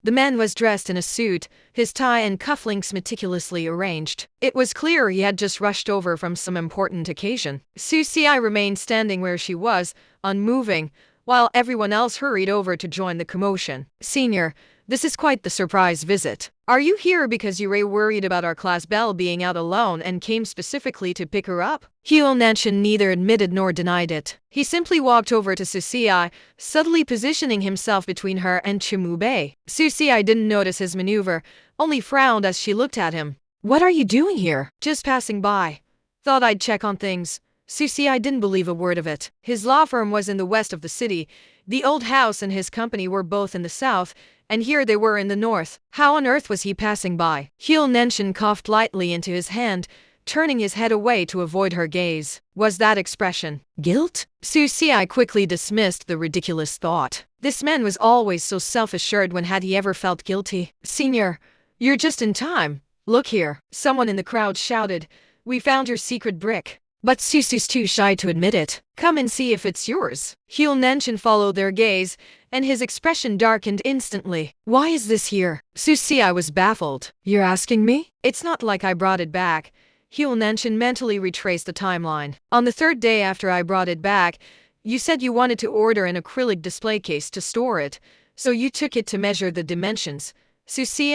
The man was dressed in a suit, his tie and cufflinks meticulously arranged. It was clear he had just rushed over from some important occasion. Susie remained standing where she was, unmoving, while everyone else hurried over to join the commotion. "Senior, this is quite the surprise visit. Are you here because you were worried about our class belle being out alone and came specifically to pick her up?" Huo Nanchen neither admitted nor denied it. He simply walked over to Susie, subtly positioning himself between her and Chimu Bei. Susie didn't notice his maneuver, only frowned as she looked at him. "What are you doing here?" "Just passing by. Thought I'd check on things." Susie didn't believe a word of it. His law firm was in the west of the city. The old house and his company were both in the south, and here they were in the north. How on earth was he passing by? Huo Nanchen coughed lightly into his hand, turning his head away to avoid her gaze. Was that expression guilt? Susie quickly dismissed the ridiculous thought. This man was always so self-assured. When had he ever felt guilty? "Senior, you're just in time. Look here," someone in the crowd shouted. "We found your secret brick." But Susie's too shy to admit it. "Come and see if it's yours." Huo Nanchen followed their gaze, and his expression darkened instantly. "Why is this here?" Susie was baffled. "You're asking me?" "It's not like I brought it back." Huo Nanchen mentally retraced the timeline. "On the third day after I brought it back, you said you wanted to order an acrylic display case to store it, so you took it to measure the dimensions." Susie,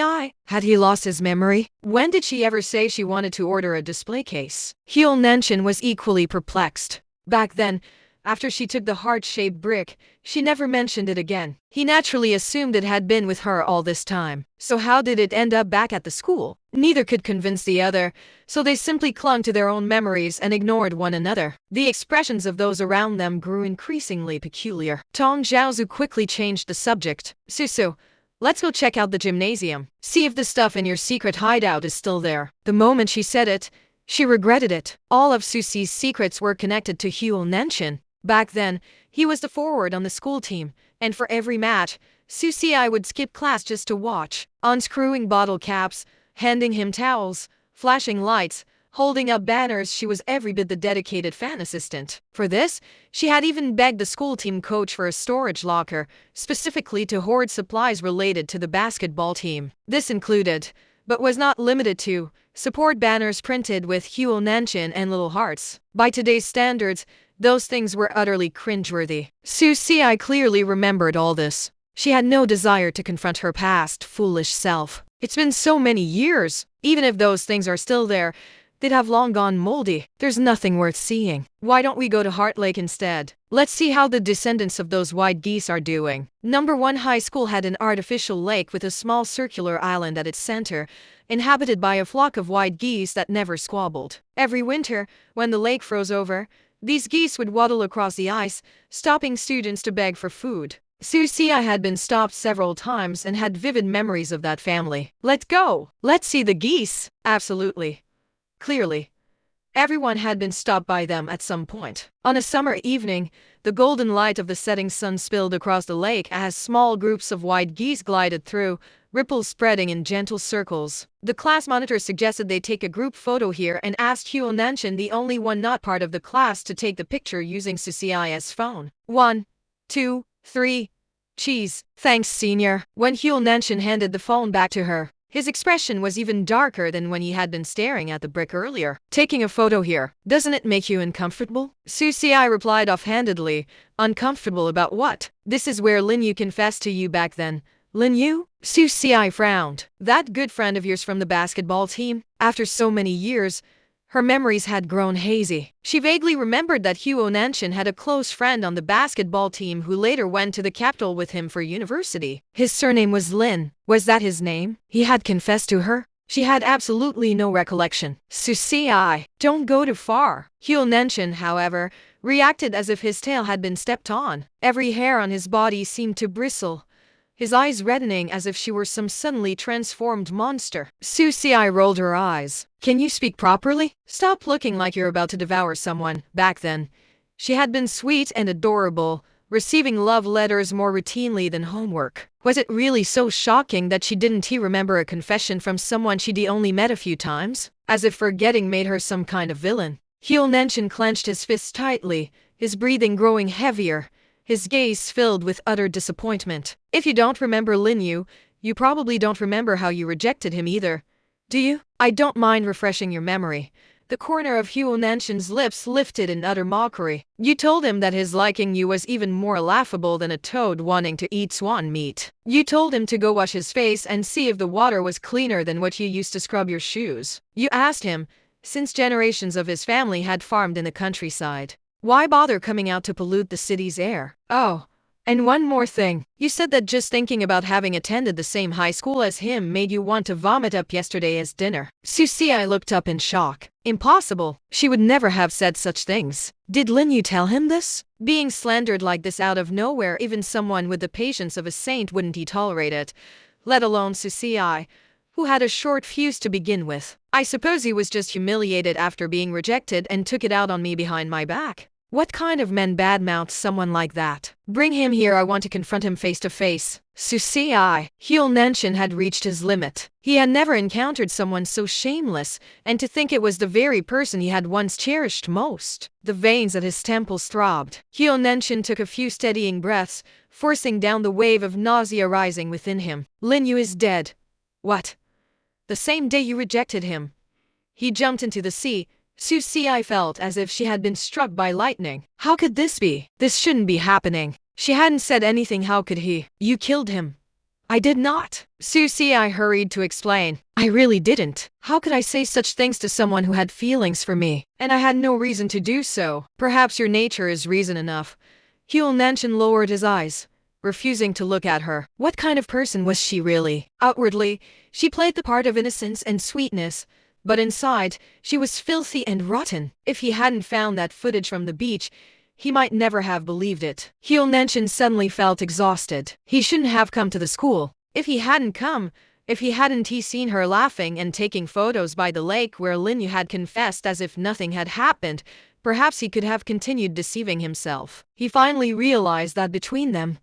had he lost his memory? When did she ever say she wanted to order a display case? Huo Nanchen was equally perplexed. Back then, after she took the heart-shaped brick, she never mentioned it again. He naturally assumed it had been with her all this time. So how did it end up back at the school? Neither could convince the other, so they simply clung to their own memories and ignored one another. The expressions of those around them grew increasingly peculiar. Tong Zhaozu quickly changed the subject. "Susu, let's go check out the gymnasium. See if the stuff in your secret hideout is still there." The moment she said it, she regretted it. All of Susie's secrets were connected to Huo Nanchen. Back then, he was the forward on the school team, and for every match, Susie would skip class just to watch, unscrewing bottle caps, handing him towels, flashing lights, holding up banners. She was every bit the dedicated fan assistant. For this, she had even begged the school team coach for a storage locker, specifically to hoard supplies related to the basketball team. This included, but was not limited to, support banners printed with Huo Nanchen and little hearts. By today's standards, those things were utterly cringeworthy. Susie clearly remembered all this. She had no desire to confront her past, foolish self. It's been so many years. Even if those things are still there, they'd have long gone moldy. There's nothing worth seeing. Why don't we go to Heart Lake instead? Let's see how the descendants of those white geese are doing. Number 1 high school had an artificial lake with a small circular island at its center, inhabited by a flock of white geese that never squabbled. Every winter, when the lake froze over, these geese would waddle across the ice, stopping students to beg for food. Susie had been stopped several times and had vivid memories of that family. "Let's go! Let's see the geese!" Absolutely. Clearly. Everyone had been stopped by them at some point. On a summer evening, the golden light of the setting sun spilled across the lake as small groups of white geese glided through, ripples spreading in gentle circles. The class monitor suggested they take a group photo here and asked Huo Nanchen, the only one not part of the class, to take the picture using Susie's phone. 1, 2, 3. Cheese. "Thanks, senior." When Huo Nanchen handed the phone back to her, his expression was even darker than when he had been staring at the brick earlier. "Taking a photo here, doesn't it make you uncomfortable?" Susie replied offhandedly. "Uncomfortable about what?" "This is where Lin Yu confessed to you back then." "Lin Yu?" Susie frowned. "That good friend of yours from the basketball team?" After so many years, her memories had grown hazy. She vaguely remembered that Huo Nanchen had a close friend on the basketball team who later went to the capital with him for university. His surname was Lin. Was that his name? He had confessed to her? She had absolutely no recollection. "Susie, don't go too far." Huo Nanchen, however, reacted as if his tail had been stepped on. Every hair on his body seemed to bristle, his eyes reddening as if she were some suddenly transformed monster. Susie rolled her eyes. "Can you speak properly? Stop looking like you're about to devour someone." Back then, she had been sweet and adorable, receiving love letters more routinely than homework. Was it really so shocking that she didn't remember a confession from someone she'd only met a few times? As if forgetting made her some kind of villain. Huo Nanchen clenched his fists tightly, his breathing growing heavier, his gaze filled with utter disappointment. "If you don't remember Lin Yu, You probably don't remember how you rejected him either, do you? I don't mind refreshing your memory. The corner of Huo Nanchen's lips lifted in utter mockery. You told him that his liking you was even more laughable than a toad wanting to eat swan meat. You told him to go wash his face and see if the water was cleaner than what you used to scrub your shoes. You asked him, since generations of his family had farmed in the countryside, why bother coming out to pollute the city's air? Oh, and one more thing. You said that just thinking about having attended the same high school as him made you want to vomit up yesterday as dinner. Susie looked up in shock. Impossible. She would never have said such things. Did Lin Yu tell him this? Being slandered like this out of nowhere, even someone with the patience of a saint wouldn't he tolerate it, let alone Susie, who had a short fuse to begin with. I suppose he was just humiliated after being rejected and took it out on me behind my back. What kind of men badmouth someone like that? Bring him here, I want to confront him face to face. Susie, Huo Nanchen had reached his limit. He had never encountered someone so shameless, and to think it was the very person he had once cherished most. The veins at his temples throbbed. Huo Nanchen took a few steadying breaths, forcing down the wave of nausea rising within him. Lin Yu is dead. What? The same day you rejected him. He jumped into the sea. Susie felt as if she had been struck by lightning. How could this be? This shouldn't be happening. She hadn't said anything. How could he? You killed him. I did not. Susie hurried to explain. I really didn't. How could I say such things to someone who had feelings for me? And I had no reason to do so. Perhaps your nature is reason enough. Huo Nanchen lowered his eyes, refusing to look at her. What kind of person was she really? Outwardly, she played the part of innocence and sweetness, but inside, she was filthy and rotten. If he hadn't found that footage from the beach, he might never have believed it. Huo Nanchen suddenly felt exhausted. He shouldn't have come to the school. If he hadn't come, if he hadn't seen her laughing and taking photos by the lake where Lin Yu had confessed as if nothing had happened, perhaps he could have continued deceiving himself. He finally realized that between them,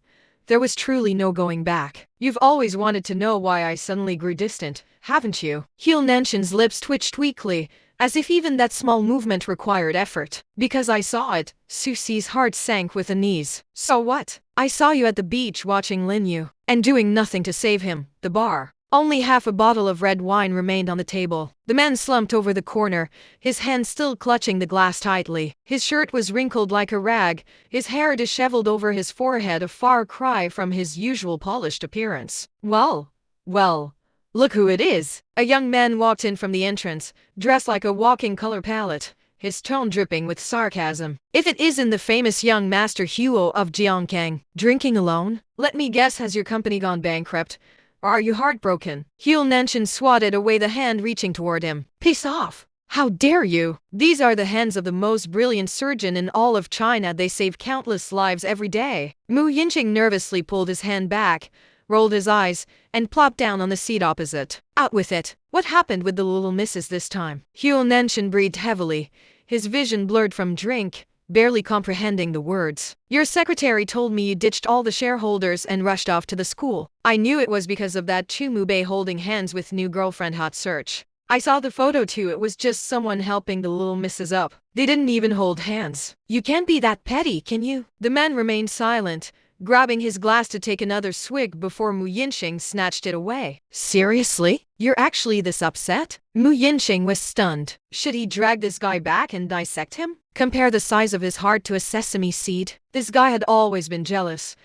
there was truly no going back. You've always wanted to know why I suddenly grew distant, haven't you? Huo Nanchen's lips twitched weakly, as if even that small movement required effort. Because I saw it. Susie's heart sank with the knees. So what? I saw you at the beach watching Lin Yu, and doing nothing to save him. The bar. Only half a bottle of red wine remained on the table. The man slumped over the corner, his hand still clutching the glass tightly. His shirt was wrinkled like a rag, his hair disheveled over his forehead, a far cry from his usual polished appearance. Well, look who it is. A young man walked in from the entrance, dressed like a walking color palette, his tone dripping with sarcasm. If it isn't the famous young master Huo of Jiangkang, drinking alone? Let me guess, has your company gone bankrupt? Or are you heartbroken? Huo Nanchen swatted away the hand reaching toward him. Peace off! How dare you? These are the hands of the most brilliant surgeon in all of China. They save countless lives every day. Mu Yinqing nervously pulled his hand back, rolled his eyes, and plopped down on the seat opposite. Out with it. What happened with the little missus this time? Huo Nanchen breathed heavily, his vision blurred from drink, barely comprehending the words. Your secretary told me you ditched all the shareholders and rushed off to the school. I knew it was because of that Chu Mubei holding hands with new girlfriend. Hot search. I saw the photo too. It was just someone helping the little missus up. They didn't even hold hands. You can't be that petty, can you? The man remained silent, grabbing his glass to take another swig before Mu Yinqing snatched it away. Seriously? You're actually this upset? Mu Yinqing was stunned. Should he drag this guy back and dissect him? Compare the size of his heart to a sesame seed? This guy had always been jealous.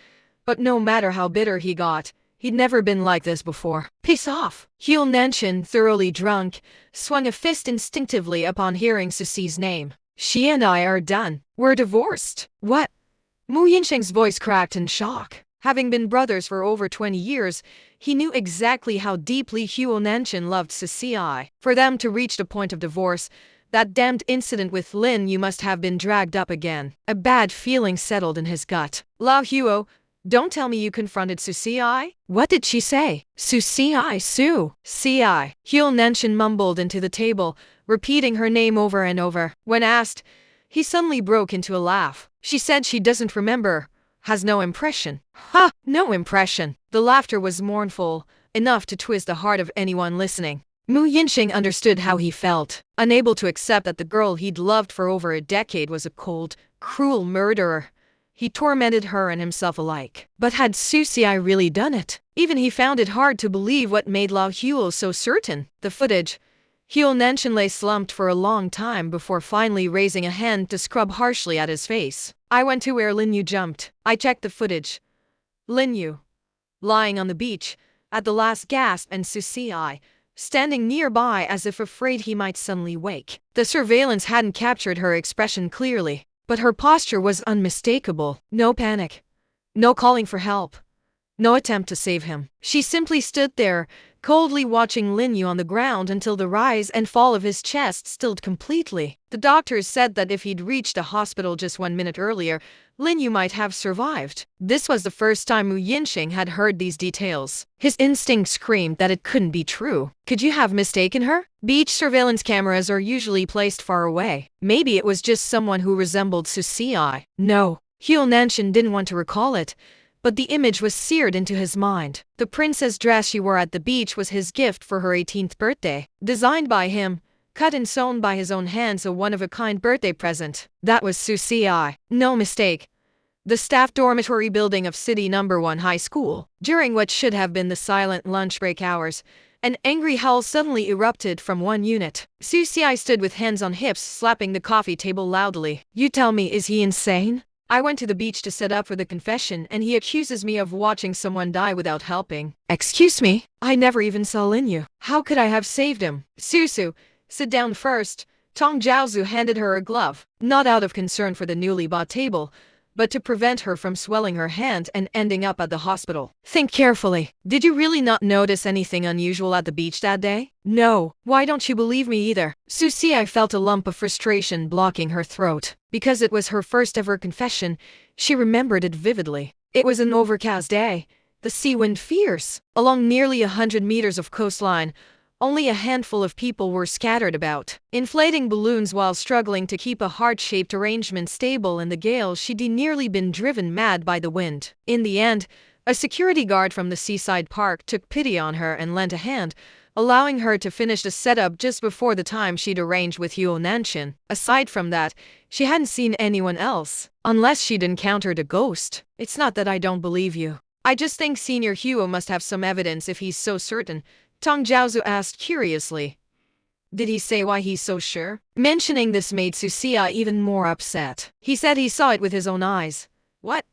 But no matter how bitter he got, he'd never been like this before. Peace off! Huo Nanchen, thoroughly drunk, swung a fist instinctively upon hearing Susie's name. She and I are done. We're divorced. What? Mu Yinqing's voice cracked in shock. Having been brothers for over 20 years, he knew exactly how deeply Huo Nanchen loved Susie. For them to reach the point of divorce, that damned incident with Lin Yu must have been dragged up again. A bad feeling settled in his gut. Lao Huo, don't tell me you confronted Susie? What did she say? Susie, Su. Huo Nanchen mumbled into the table, repeating her name over and over. When asked, he suddenly broke into a laugh. She said she doesn't remember, has no impression. Ha! No impression. The laughter was mournful, enough to twist the heart of anyone listening. Mu Yinqing understood how he felt, unable to accept that the girl he'd loved for over a decade was a cold, cruel murderer. He tormented her and himself alike. But had Su Xi really done it? Even he found it hard to believe what made Lao Huo so certain. The footage. Huo Nanchen lay slumped for a long time before finally raising a hand to scrub harshly at his face. I went to where Lin Yu jumped. I checked the footage. Lin Yu, lying on the beach, at the last gasp, and Su Xi, standing nearby as if afraid he might suddenly wake. The surveillance hadn't captured her expression clearly, but her posture was unmistakable. No panic. No calling for help. No attempt to save him. She simply stood there, coldly watching Lin Yu on the ground until the rise and fall of his chest stilled completely. The doctors said that if he'd reached a hospital just 1 minute earlier, Lin Yu might have survived. This was the first time Wu Yinxing had heard these details. His instinct screamed that it couldn't be true. Could you have mistaken her? Beach surveillance cameras are usually placed far away. Maybe it was just someone who resembled Su Xi. No, Huo Nanchen didn't want to recall it, but the image was seared into his mind. The princess dress she wore at the beach was his gift for her 18th birthday. Designed by him, cut and sewn by his own hands, a one-of-a-kind birthday present. That was Su Xi. No mistake. The staff dormitory building of City No. 1 High School. During what should have been the silent lunch break hours, an angry howl suddenly erupted from one unit. Su Xi stood with hands on hips, slapping the coffee table loudly. You tell me, is he insane? I went to the beach to set up for the confession, and he accuses me of watching someone die without helping. Excuse me? I never even saw Lin Yu. How could I have saved him? Susu, sit down first. Tong Jiaozu handed her a glove, not out of concern for the newly bought table, but to prevent her from swelling her hand and ending up at the hospital. Think carefully. Did you really not notice anything unusual at the beach that day? No. Why don't you believe me either? Su Xi felt a lump of frustration blocking her throat. Because it was her first ever confession, she remembered it vividly. It was an overcast day, the sea wind fierce. Along nearly 100 meters of coastline, only a handful of people were scattered about, inflating balloons while struggling to keep a heart-shaped arrangement stable in the gale. She'd nearly been driven mad by the wind. In the end, a security guard from the seaside park took pity on her and lent a hand, allowing her to finish the setup just before the time she'd arranged with Huo Nanchen. Aside from that, she hadn't seen anyone else, unless she'd encountered a ghost. It's not that I don't believe you. I just think Senior Huo must have some evidence if he's so certain. Tong Jiaozu asked curiously. Did he say why he's so sure? Mentioning this made Su Xi even more upset. He said he saw it with his own eyes. What?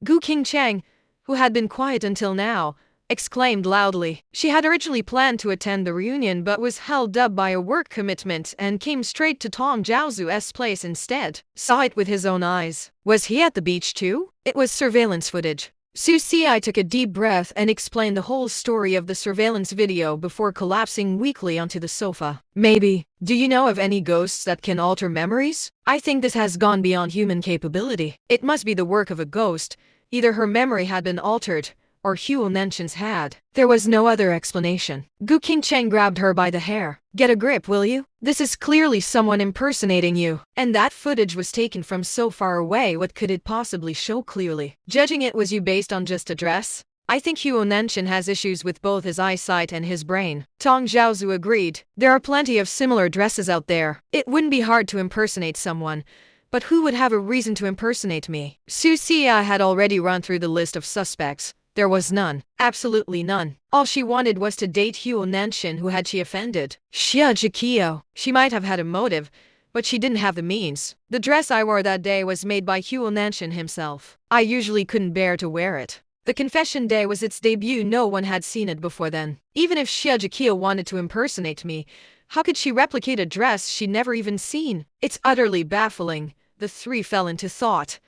Gu Qingcheng, who had been quiet until now, exclaimed loudly. She had originally planned to attend the reunion but was held up by a work commitment and came straight to Tong Jiaozu's place instead. Saw it with his own eyes. Was he at the beach too? It was surveillance footage. Su Xi took a deep breath and explained the whole story of the surveillance video before collapsing weakly onto the sofa. Maybe. Do you know of any ghosts that can alter memories? I think this has gone beyond human capability. It must be the work of a ghost. Either her memory had been altered, or Huo Nanchen's had. There was no other explanation. Gu Qingcheng grabbed her by the hair. Get a grip, will you? This is clearly someone impersonating you. And that footage was taken from so far away. What could it possibly show clearly? Judging it was you based on just a dress? I think Huo Nanchen has issues with both his eyesight and his brain. Tong Jiaozu agreed. There are plenty of similar dresses out there. It wouldn't be hard to impersonate someone. But who would have a reason to impersonate me? Su Xi had already run through the list of suspects. There was none. Absolutely none. All she wanted was to date Huo Nanchen. Who had she offended? Xia Zhiqiu. She might have had a motive, but she didn't have the means. The dress I wore that day was made by Huo Nanchen himself. I usually couldn't bear to wear it. The confession day was its debut. No one had seen it before then. Even if Xia Zhiqiu wanted to impersonate me, how could she replicate a dress she'd never even seen? It's utterly baffling. The three fell into thought,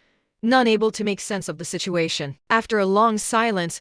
none able to make sense of the situation. After a long silence,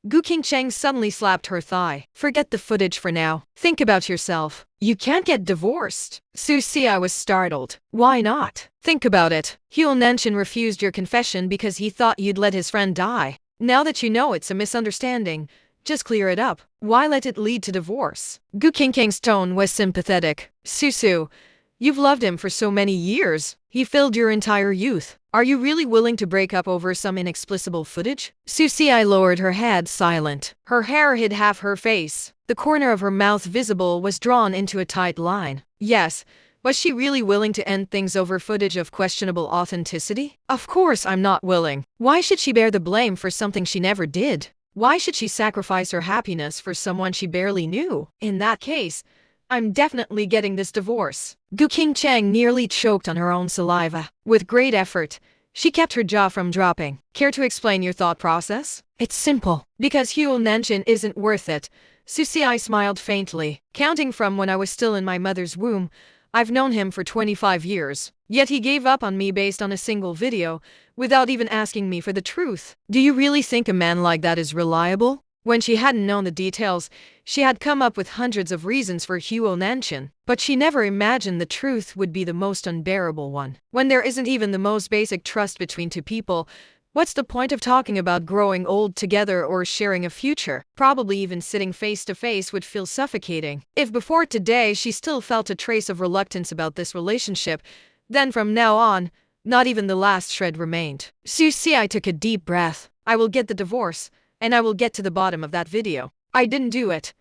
Gu Qingcheng suddenly slapped her thigh. Forget the footage for now. Think about yourself. You can't get divorced. Su Xi was startled. Why not? Think about it. Huo Nanchen refused your confession because he thought you'd let his friend die. Now that you know it's a misunderstanding, just clear it up. Why let it lead to divorce? Gu Qingcheng's tone was sympathetic. Susu, you've loved him for so many years. He filled your entire youth. Are you really willing to break up over some inexplicable footage? Su Xi lowered her head, silent. Her hair hid half her face. The corner of her mouth, visible, was drawn into a tight line. Yes, Was she really willing to end things over footage of questionable authenticity? Of course I'm not willing. Why should she bear the blame for something she never did? Why should she sacrifice her happiness for someone she barely knew? In that case, I'm definitely getting this divorce. Gu Qingcheng nearly choked on her own saliva. With great effort, she kept her jaw from dropping. Care to explain your thought process? It's simple. Because Huo Nanchen isn't worth it. Susie smiled faintly. Counting from when I was still in my mother's womb, I've known him for 25 years. Yet he gave up on me based on a single video, without even asking me for the truth. Do you really think a man like that is reliable? When she hadn't known the details, she had come up with hundreds of reasons for Huo Nanchen, but she never imagined the truth would be the most unbearable one. When there isn't even the most basic trust between two people, what's the point of talking about growing old together or sharing a future? Probably even sitting face to face would feel suffocating. If before today she still felt a trace of reluctance about this relationship, then from now on, not even the last shred remained. Susie took a deep breath. I will get the divorce, and I will get to the bottom of that video. I didn't do it,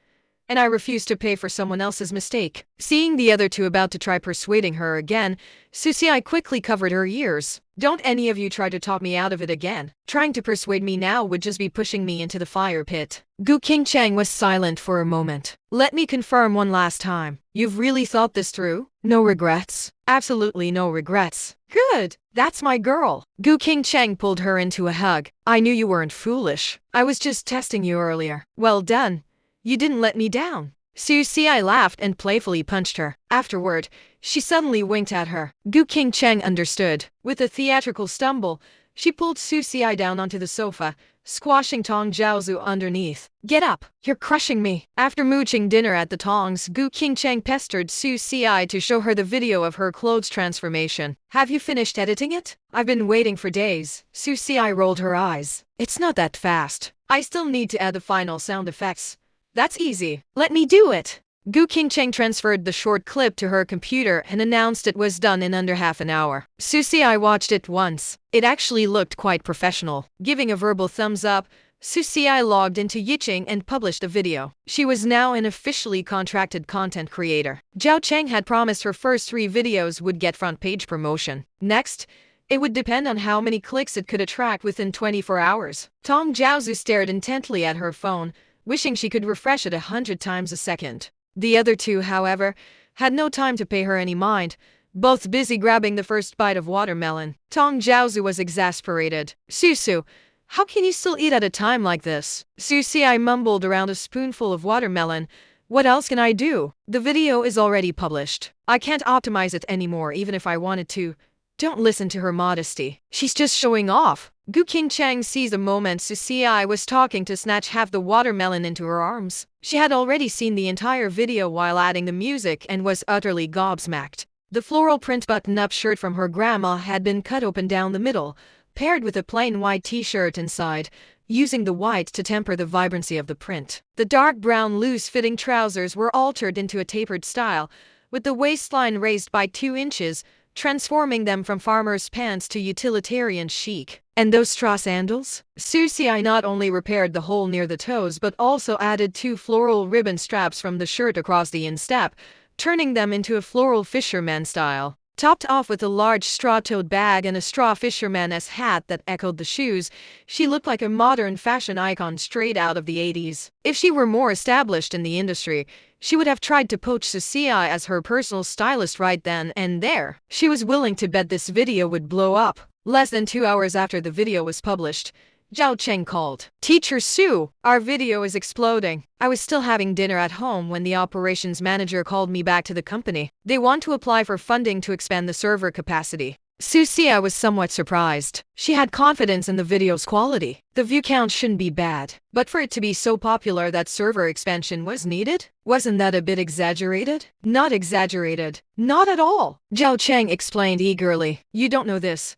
and I refuse to pay for someone else's mistake. Seeing the other two about to try persuading her again, Susie quickly covered her ears. Don't any of you try to talk me out of it again. Trying to persuade me now would just be pushing me into the fire pit. Gu Qingcheng was silent for a moment. Let me confirm one last time. You've really thought this through? No regrets? Absolutely no regrets. Good. That's my girl. Gu Qingcheng pulled her into a hug. I knew you weren't foolish. I was just testing you earlier. Well done. You didn't let me down. Susie laughed and playfully punched her. Afterward, she suddenly winked at her. Gu Qingcheng understood. With a theatrical stumble, she pulled Susie down onto the sofa, squashing Tong Jiaozu underneath. Get up! You're crushing me! After mooching dinner at the Tongs, Gu Qingcheng pestered Susie to show her the video of her clothes transformation. Have you finished editing it? I've been waiting for days. Susie rolled her eyes. It's not that fast. I still need to add the final sound effects. That's easy. Let me do it. Gu Qingcheng transferred the short clip to her computer and announced it was done in under half an hour. Susie watched it once. It actually looked quite professional. Giving a verbal thumbs up, Susie logged into Yicheng and published the video. She was now an officially contracted content creator. Zhao Cheng had promised her first 3 videos would get front page promotion. Next, it would depend on how many clicks it could attract within 24 hours. Tong Jiaozu stared intently at her phone, wishing she could refresh it 100 times a second. The other two, however, had no time to pay her any mind, both busy grabbing the first bite of watermelon. Tong Jiaozu was exasperated. Susu, how can you still eat at a time like this? Susie mumbled around a spoonful of watermelon. What else can I do? The video is already published. I can't optimize it anymore even if I wanted to. Don't listen to her modesty. She's just showing off. Gu Qingcheng seized a moment Susie was talking to snatch half the watermelon into her arms. She had already seen the entire video while adding the music and was utterly gobsmacked. The floral print button-up shirt from her grandma had been cut open down the middle, paired with a plain white t-shirt inside, using the white to temper the vibrancy of the print. The dark brown loose-fitting trousers were altered into a tapered style, with the waistline raised by 2 inches, transforming them from farmer's pants to utilitarian chic. And those straw sandals? Susie not only repaired the hole near the toes but also added 2 floral ribbon straps from the shirt across the instep, turning them into a floral fisherman style. Topped off with a large straw-toed bag and a straw fisherman's hat that echoed the shoes, she looked like a modern fashion icon straight out of the 80s. If she were more established in the industry, she would have tried to poach Susie as her personal stylist right then and there. She was willing to bet this video would blow up. Less than 2 hours after the video was published, Zhao Cheng called. Teacher Su, our video is exploding. I was still having dinner at home when the operations manager called me back to the company. They want to apply for funding to expand the server capacity. Susie was somewhat surprised. She had confidence in the video's quality. The view count shouldn't be bad, but for it to be so popular that server expansion was needed? Wasn't that a bit exaggerated? Not exaggerated. Not at all. Zhao Cheng explained eagerly. You don't know this,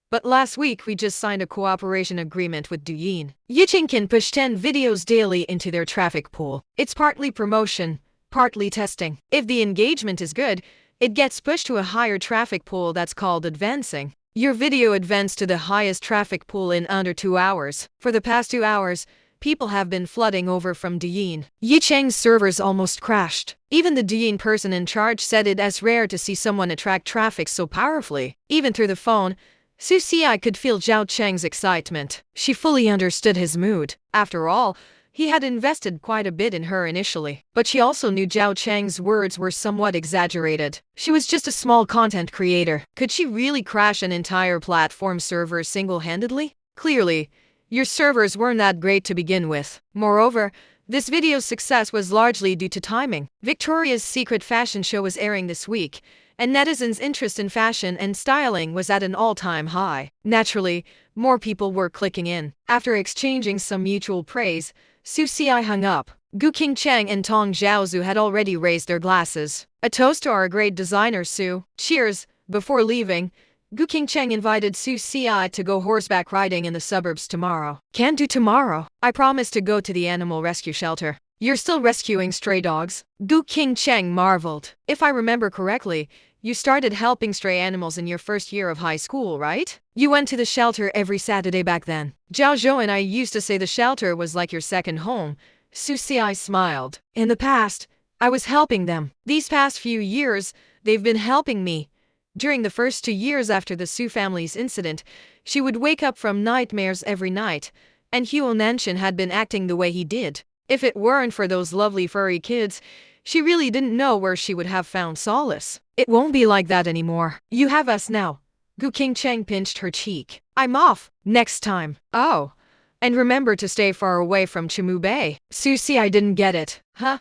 but last week we just signed a cooperation agreement with Douyin. Yicheng can push 10 videos daily into their traffic pool. It's partly promotion, partly testing. If the engagement is good, it gets pushed to a higher traffic pool that's called advancing. Your video advanced to the highest traffic pool in under 2 hours. For the past 2 hours, People have been flooding over from Douyin. Yicheng's servers almost crashed. Even the Douyin person in charge said it as rare to see someone attract traffic so powerfully. Even through the phone, Su Xi could feel Zhao Cheng's excitement. She fully understood his mood. After all, he had invested quite a bit in her initially. But she also knew Zhao Cheng's words were somewhat exaggerated. She was just a small content creator. Could she really crash an entire platform server single-handedly? Clearly, your servers weren't that great to begin with. Moreover, this video's success was largely due to timing. Victoria's Secret fashion show was airing this week, and netizens' interest in fashion and styling was at an all-time high. Naturally, more people were clicking in. After exchanging some mutual praise, Su Xi hung up. Gu Qingcheng and Tong Zhaozu had already raised their glasses. A toast to our great designer, Su. Cheers. Before leaving, Gu Qingcheng invited Su Xi to go horseback riding in the suburbs tomorrow. Can't do tomorrow. I promised to go to the animal rescue shelter. You're still rescuing stray dogs? Gu Qingcheng marveled. If I remember correctly, you started helping stray animals in your first year of high school, right? You went to the shelter every Saturday back then. Zhao Zhou and I used to say the shelter was like your second home. Su Xi smiled. In the past, I was helping them. These past few years, they've been helping me. During the first 2 years after the Su family's incident, she would wake up from nightmares every night, and Huo Nanchen had been acting the way he did. If it weren't for those lovely furry kids, she really didn't know where she would have found solace. It won't be like that anymore. You have us now. Gu Qingcheng pinched her cheek. I'm off. Next time. Oh. And remember to stay far away from Chimu Bay. Su Xi didn't get it. Huh?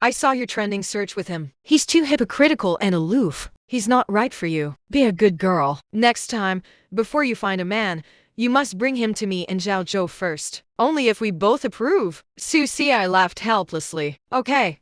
I saw your trending search with him. He's too hypocritical and aloof. He's not right for you. Be a good girl. Next time, before you find a man, you must bring him to me and Zhao Zhou first. Only if we both approve. Su Xi laughed helplessly. Okay.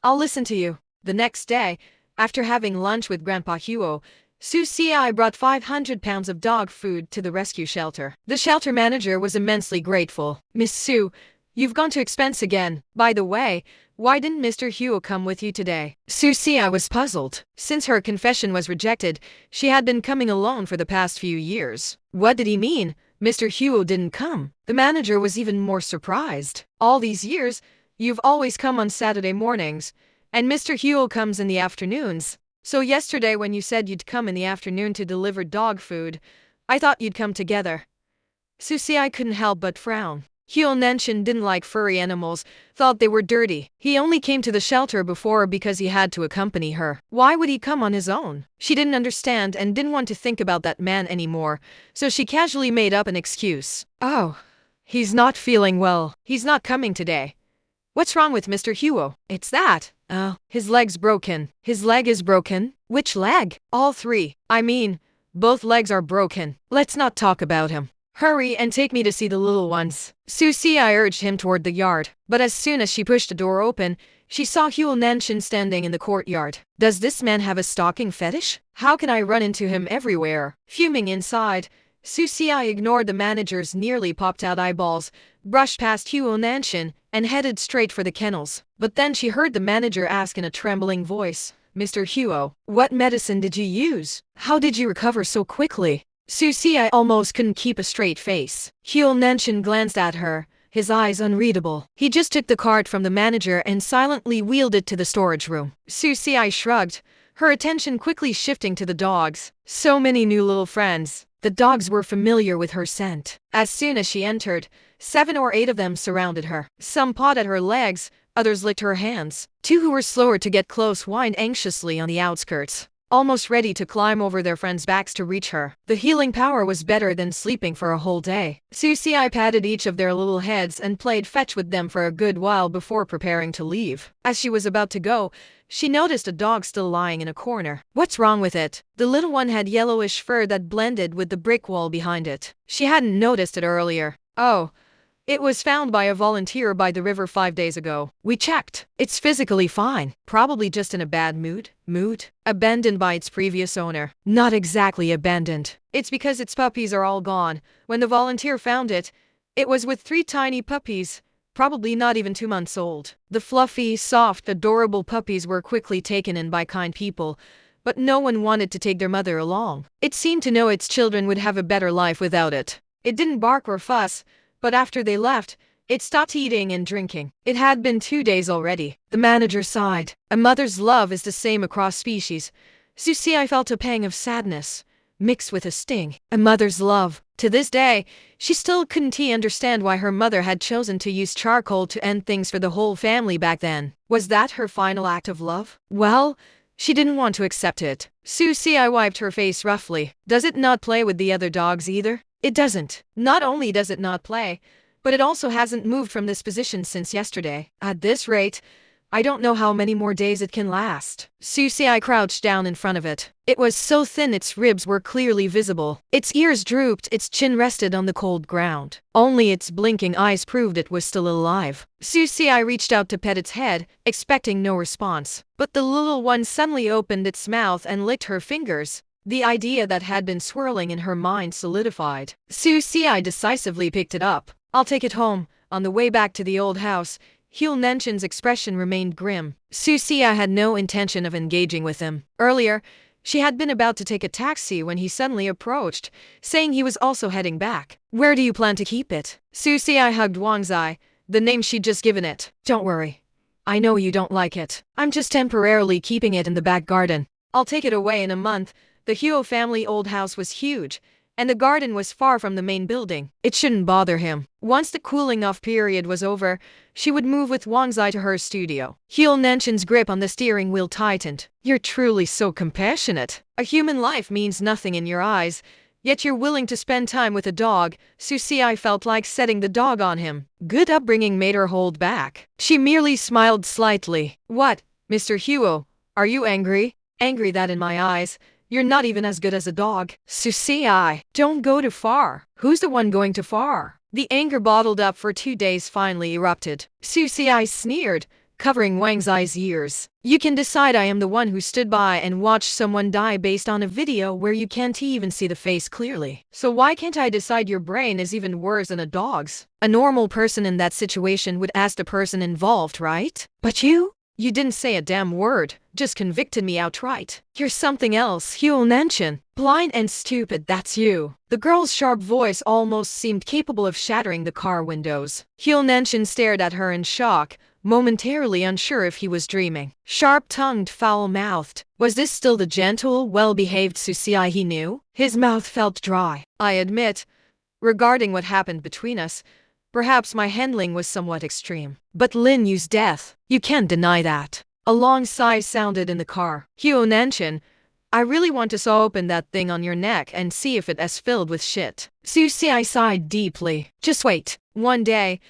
I'll listen to you. The next day, after having lunch with Grandpa Huo, Su Xi brought 500 pounds of dog food to the rescue shelter. The shelter manager was immensely grateful. Miss Su, you've gone to expense again. By the way, why didn't Mr. Huo come with you today? Su Xi was puzzled. Since her confession was rejected, she had been coming alone for the past few years. What did he mean? Mr. Huo didn't come. The manager was even more surprised. All these years, you've always come on Saturday mornings, and Mr. Huo comes in the afternoons. So yesterday when you said you'd come in the afternoon to deliver dog food, I thought you'd come together. Su Xi couldn't help but frown. Huo Nanchen didn't like furry animals, thought they were dirty. He only came to the shelter before because he had to accompany her. Why would he come on his own? She didn't understand and didn't want to think about that man anymore, so she casually made up an excuse. Oh, he's not feeling well. He's not coming today. What's wrong with Mr. Huo? It's that. Oh, his leg's broken. His leg is broken? Which leg? All three. I mean, both legs are broken. Let's not talk about him. Hurry and take me to see the little ones. Su Xi urged him toward the yard, but as soon as she pushed the door open, she saw Huo Nanchen standing in the courtyard. Does this man have a stalking fetish? How can I run into him everywhere? Fuming inside, Su Xi ignored the manager's nearly popped-out eyeballs, brushed past Huo Nanchen, and headed straight for the kennels. But then she heard the manager ask in a trembling voice, Mr. Huo, what medicine did you use? How did you recover so quickly? Su Xi almost couldn't keep a straight face. Huo Nanchen glanced at her, his eyes unreadable. He just took the card from the manager and silently wheeled it to the storage room. Su Xi shrugged, her attention quickly shifting to the dogs. So many new little friends. The dogs were familiar with her scent. As soon as she entered, 7 or 8 of them surrounded her. Some pawed at her legs, others licked her hands. 2 who were slower to get close whined anxiously on the outskirts, almost ready to climb over their friends' backs to reach her. The healing power was better than sleeping for a whole day. Su Xi patted each of their little heads and played fetch with them for a good while before preparing to leave. As she was about to go, she noticed a dog still lying in a corner. What's wrong with it? The little one had yellowish fur that blended with the brick wall behind it. She hadn't noticed it earlier. Oh, it was found by a volunteer by the river 5 days ago. We checked. It's physically fine. Probably just in a bad mood. Abandoned by its previous owner. Not exactly abandoned. It's because its puppies are all gone. When the volunteer found it, it was with 3 tiny puppies, probably not even 2 months old. The fluffy, soft, adorable puppies were quickly taken in by kind people, but no one wanted to take their mother along. It seemed to know its children would have a better life without it. It didn't bark or fuss, but after they left, It stopped eating and drinking. It had been 2 days already. The manager sighed. A mother's love is the same across species. Susie felt a pang of sadness, mixed with a sting. A mother's love. To this day, she still couldn't understand why her mother had chosen to use charcoal to end things for the whole family back then. Was that her final act of love? Well, she didn't want to accept it. Susie wiped her face roughly. Does it not play with the other dogs either? It doesn't. Not only does it not play, but it also hasn't moved from this position since yesterday. At this rate, I don't know how many more days it can last. Susie crouched down in front of it. It was so thin its ribs were clearly visible. Its ears drooped, its chin rested on the cold ground. Only its blinking eyes proved it was still alive. Susie reached out to pet its head, expecting no response. But the little one suddenly opened its mouth and licked her fingers. The idea that had been swirling in her mind solidified. Susie decisively picked it up. I'll take it home. On the way back to the old house, Huo Nanchen's expression remained grim. Susie had no intention of engaging with him. Earlier, she had been about to take a taxi when he suddenly approached, saying he was also heading back. Where do you plan to keep it? Susie hugged Wang Zai, the name she'd just given it. Don't worry. I know you don't like it. I'm just temporarily keeping it in the back garden. I'll take it away in a month. The Huo family old house was huge, and the garden was far from the main building. It shouldn't bother him. Once the cooling-off period was over, she would move with Wang Zai to her studio. Huo Nanchen's grip on the steering wheel tightened. You're truly so compassionate. A human life means nothing in your eyes, yet you're willing to spend time with a dog. Susie felt like setting the dog on him. Good upbringing made her hold back. She merely smiled slightly. What, Mr. Huo? Are you angry? Angry that in my eyes, you're not even as good as a dog. Susie, don't go too far. Who's the one going too far? The anger bottled up for 2 days finally erupted. Susie sneered, covering Wang Zai's ears. You can decide I am the one who stood by and watched someone die based on a video where you can't even see the face clearly. So why can't I decide your brain is even worse than a dog's? A normal person in that situation would ask the person involved, right? But you didn't say a damn word, just convicted me outright. You're something else, Huo Nanchen. Blind and stupid, that's you. The girl's sharp voice almost seemed capable of shattering the car windows. Huo Nanchen stared at her in shock, momentarily unsure if he was dreaming. Sharp-tongued, foul-mouthed. Was this still the gentle, well-behaved Susie he knew? His mouth felt dry. I admit, regarding what happened between us, perhaps my handling was somewhat extreme. But Lin Yu's death, you can't deny that. A long sigh sounded in the car. Huo Nanchen, I really want to saw open that thing on your neck and see if it is filled with shit. Susie sighed deeply. Just wait. One day,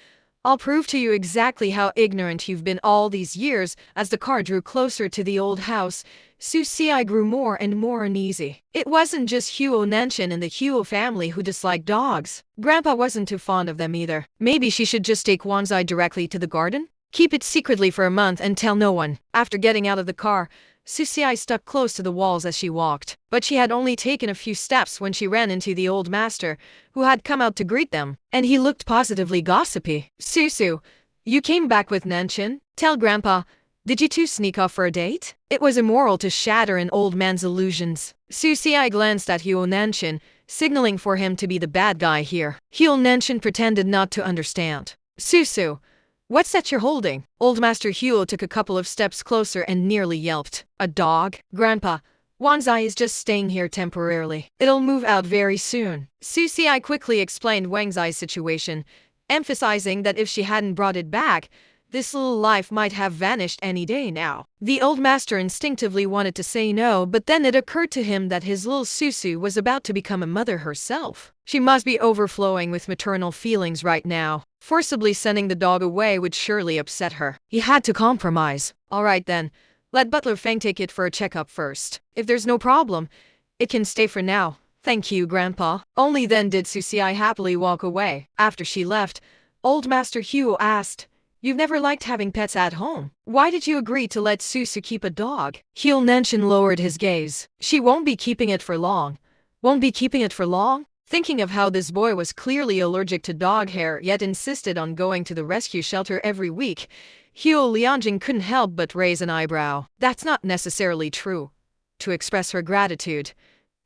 I'll prove to you exactly how ignorant you've been all these years. As the car drew closer to the old house, Susie grew more and more uneasy. It wasn't just Huo Nanchen and the Huo family who disliked dogs. Grandpa wasn't too fond of them either. Maybe she should just take Wang Zai directly to the garden? Keep it secretly for a month and tell no one. After getting out of the car, Susie stuck close to the walls as she walked. But she had only taken a few steps when she ran into the old master, who had come out to greet them, and he looked positively gossipy. Susu, you came back with Nanchen? Tell Grandpa, did you two sneak off for a date? It was immoral to shatter an old man's illusions. Susie glanced at Huo Nanchen, signaling for him to be the bad guy here. Huo Nanchen pretended not to understand. Susu, what's that you're holding? Old Master Huo took a couple of steps closer and nearly yelped. A dog? Grandpa, Wang Zai is just staying here temporarily. It'll move out very soon. Susie quickly explained Wang Zai's situation, emphasizing that if she hadn't brought it back, this little life might have vanished any day now. The old master instinctively wanted to say no, but then it occurred to him that his little Susu was about to become a mother herself. She must be overflowing with maternal feelings right now. Forcibly sending the dog away would surely upset her. He had to compromise. All right then, let Butler Feng take it for a checkup first. If there's no problem, it can stay for now. Thank you, Grandpa. Only then did Susie happily walk away. After she left, Old Master Huo asked, You've never liked having pets at home. Why did you agree to let Susu keep a dog? Huo Nanchen lowered his gaze. She won't be keeping it for long. Won't be keeping it for long? Thinking of how this boy was clearly allergic to dog hair yet insisted on going to the rescue shelter every week, Huo Lianjing couldn't help but raise an eyebrow. That's not necessarily true. To express her gratitude,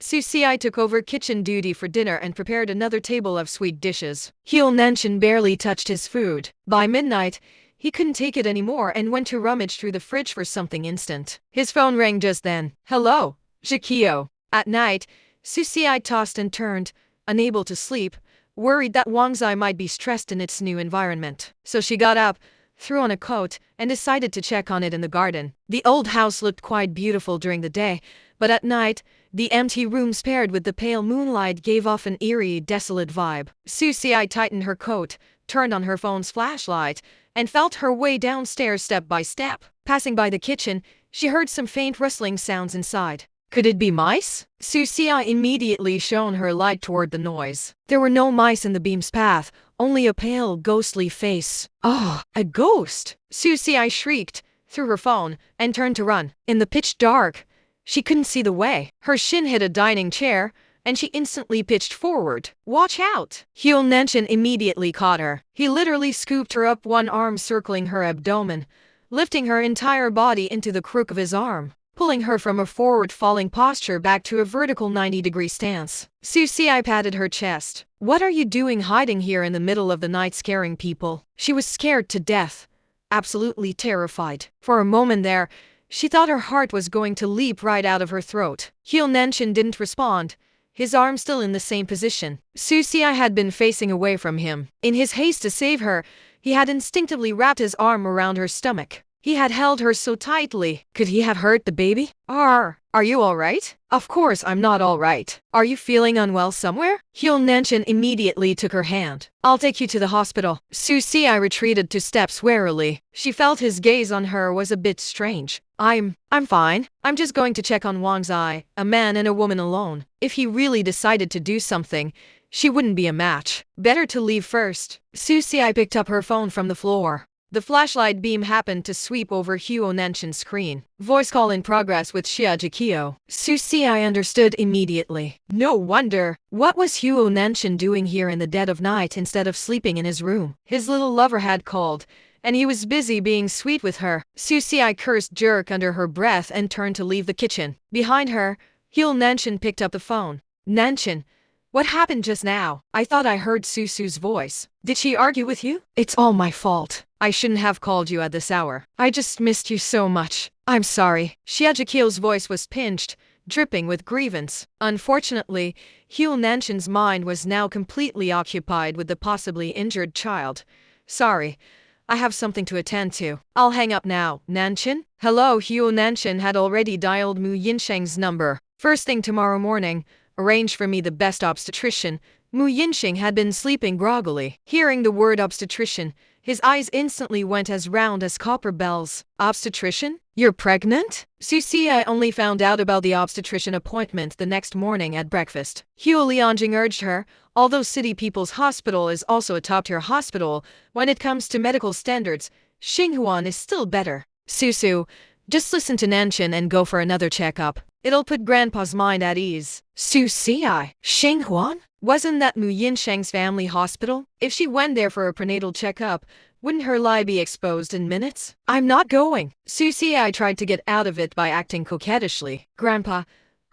Su Xi took over kitchen duty for dinner and prepared another table of sweet dishes. Huo Nanchen barely touched his food. By midnight, he couldn't take it anymore and went to rummage through the fridge for something instant. His phone rang just then. Hello, Jikio. At night, Su Xi tossed and turned, unable to sleep, worried that Wang Zai might be stressed in its new environment. So she got up, threw on a coat, and decided to check on it in the garden. The old house looked quite beautiful during the day, but at night, the empty rooms paired with the pale moonlight gave off an eerie, desolate vibe. Su Xi tightened her coat, turned on her phone's flashlight, and felt her way downstairs step by step. Passing by the kitchen, she heard some faint rustling sounds inside. Could it be mice? Su Xi immediately shone her light toward the noise. There were no mice in the beam's path, only a pale, ghostly face. Oh, a ghost! Su Xi shrieked, threw her phone, and turned to run. In the pitch dark, she couldn't see the way. Her shin hit a dining chair, and she instantly pitched forward. Watch out! Huo Nanchen immediately caught her. He literally scooped her up, one arm circling her abdomen, lifting her entire body into the crook of his arm, pulling her from a forward-falling posture back to a vertical 90-degree stance. Su Xi patted her chest. What are you doing hiding here in the middle of the night scaring people? She was scared to death, absolutely terrified. For a moment there, she thought her heart was going to leap right out of her throat. Huo Nanchen didn't respond, his arm still in the same position. Su Xi had been facing away from him. In his haste to save her, he had instinctively wrapped his arm around her stomach. He had held her so tightly. Could he have hurt the baby? Are you all right? Of course I'm not all right. Are you feeling unwell somewhere? Huo Nanchen immediately took her hand. I'll take you to the hospital. Su Xi retreated 2 steps warily. She felt his gaze on her was a bit strange. I'm fine. I'm just going to check on Wang Zai, a man and a woman alone. If he really decided to do something, she wouldn't be a match. Better to leave first. Su Xi picked up her phone from the floor. The flashlight beam happened to sweep over Huo Nanchen's screen. Voice call in progress with Xia Jikio. Su Xi understood immediately. No wonder. What was Huo Nanchen doing here in the dead of night instead of sleeping in his room? His little lover had called, and he was busy being sweet with her. Su Xi cursed jerk under her breath and turned to leave the kitchen. Behind her, Huo Nanchen picked up the phone. Nanchen, what happened just now? I thought I heard Susu's voice. Did she argue with you? It's all my fault. I shouldn't have called you at this hour. I just missed you so much. I'm sorry. Xia Jikio's voice was pinched, dripping with grievance. Unfortunately, Huo Nanchen's mind was now completely occupied with the possibly injured child. Sorry. I have something to attend to. I'll hang up now. Nanchen? Hello. Huo Nanchen had already dialed Mu Yinsheng's number. First thing tomorrow morning, arrange for me the best obstetrician. Mu Yinsheng had been sleeping groggily. Hearing the word obstetrician, his eyes instantly went as round as copper bells. Obstetrician? You're pregnant? Su Xi only found out about the obstetrician appointment the next morning at breakfast. Huo Lianjing urged her, although City People's Hospital is also a top-tier hospital, when it comes to medical standards, Xinghuan is still better. Susu, just listen to Nanchen and go for another checkup. It'll put Grandpa's mind at ease. Su Xi, Xinghuan? Wasn't that Mu Yinsheng's family hospital? If she went there for a prenatal checkup, wouldn't her lie be exposed in minutes? I'm not going. Su Xi tried to get out of it by acting coquettishly. Grandpa,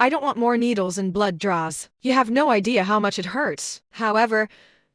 I don't want more needles and blood draws. You have no idea how much it hurts. However,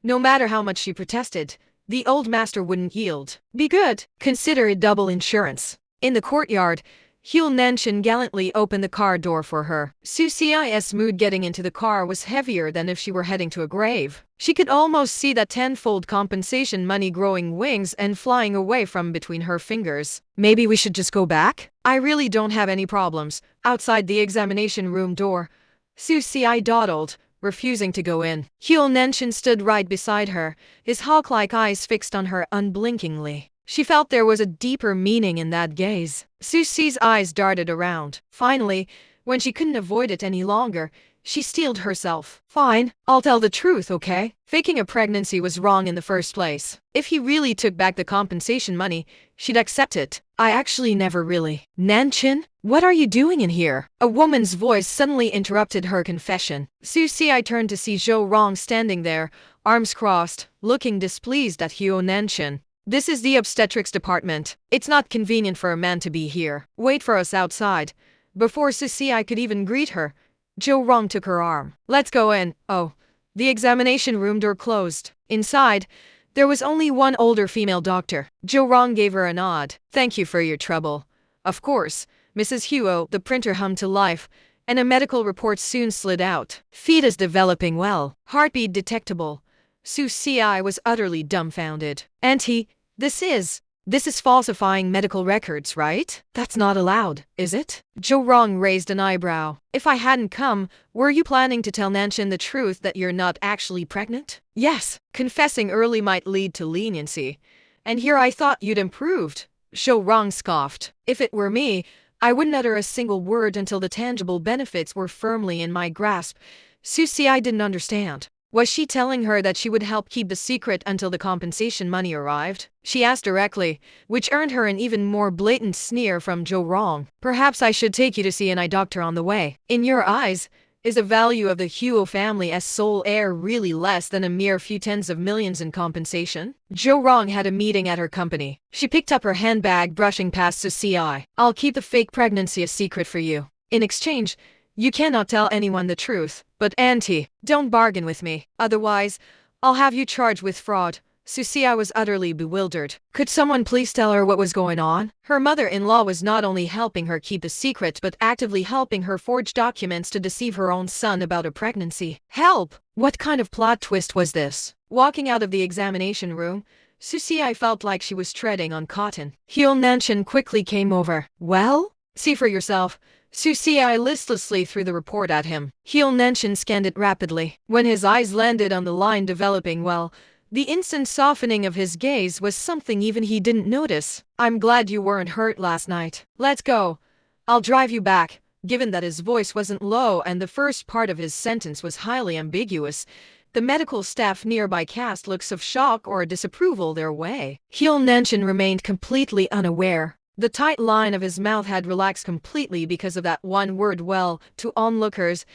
no matter how much she protested, the old master wouldn't yield. Be good. Consider it double insurance. In the courtyard, Huo Nanchen gallantly opened the car door for her. Su Xi's mood getting into the car was heavier than if she were heading to a grave. She could almost see that tenfold compensation money growing wings and flying away from between her fingers. Maybe we should just go back? I really don't have any problems. Outside the examination room door, Su Xi dawdled, refusing to go in. Huo Nanchen stood right beside her, his hawk-like eyes fixed on her unblinkingly. She felt there was a deeper meaning in that gaze. Su Xi's eyes darted around. Finally, when she couldn't avoid it any longer, she steeled herself. Fine, I'll tell the truth, okay? Faking a pregnancy was wrong in the first place. If he really took back the compensation money, she'd accept it. I actually never really. Nanchen? What are you doing in here? A woman's voice suddenly interrupted her confession. Su Xi turned to see Zhou Rong standing there, arms crossed, looking displeased at Huo Nanchen. This is the obstetrics department. It's not convenient for a man to be here. Wait for us outside. Before Su Xi could even greet her, Zhou Rong took her arm. Let's go in. Oh. The examination room door closed. Inside, there was only one older female doctor. Zhou Rong gave her a nod. Thank you for your trouble. Of course, Mrs. Huo. The printer hummed to life, and a medical report soon slid out. Fetus developing well. Heartbeat detectable. Su Ci was utterly dumbfounded. Auntie, this is falsifying medical records, right? That's not allowed, is it? Zhou Rong raised an eyebrow. If I hadn't come, were you planning to tell Nanchen the truth that you're not actually pregnant? Yes, confessing early might lead to leniency. And here I thought you'd improved. Zhou Rong scoffed. If it were me, I wouldn't utter a single word until the tangible benefits were firmly in my grasp. Su Ci didn't understand. Was she telling her that she would help keep the secret until the compensation money arrived? She asked directly, which earned her an even more blatant sneer from Zhou Rong. Perhaps I should take you to see an eye doctor on the way. In your eyes, is the value of the Huo family as sole heir really less than a mere few tens of millions in compensation? Zhou Rong had a meeting at her company. She picked up her handbag, brushing past Su Ci. I'll keep the fake pregnancy a secret for you. In exchange, you cannot tell anyone the truth. But auntie, don't bargain with me. Otherwise, I'll have you charged with fraud. Su Ci was utterly bewildered. Could someone please tell her what was going on? Her mother-in-law was not only helping her keep the secret but actively helping her forge documents to deceive her own son about a pregnancy. Help! What kind of plot twist was this? Walking out of the examination room, Su Ci felt like she was treading on cotton. Huo Nanchen quickly came over. Well? See for yourself. Su Ci listlessly threw the report at him. Huo Nanchen scanned it rapidly. When his eyes landed on the line developing well, the instant softening of his gaze was something even he didn't notice. I'm glad you weren't hurt last night. Let's go. I'll drive you back. Given that his voice wasn't low and the first part of his sentence was highly ambiguous, the medical staff nearby cast looks of shock or disapproval their way. Huo Nanchen remained completely unaware. The tight line of his mouth had relaxed completely because of that one word. Well, to onlookers,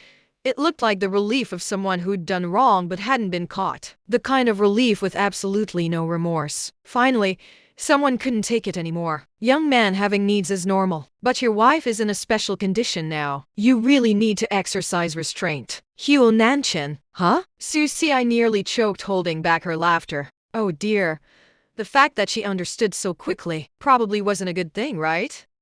it looked like the relief of someone who'd done wrong but hadn't been caught. The kind of relief with absolutely no remorse. Finally, someone couldn't take it anymore. Young man, having needs is normal. But your wife is in a special condition now. You really need to exercise restraint. Huo Nanchen. Huh? Su Ci nearly choked, holding back her laughter. Oh dear. The fact that she understood so quickly probably wasn't a good thing, right?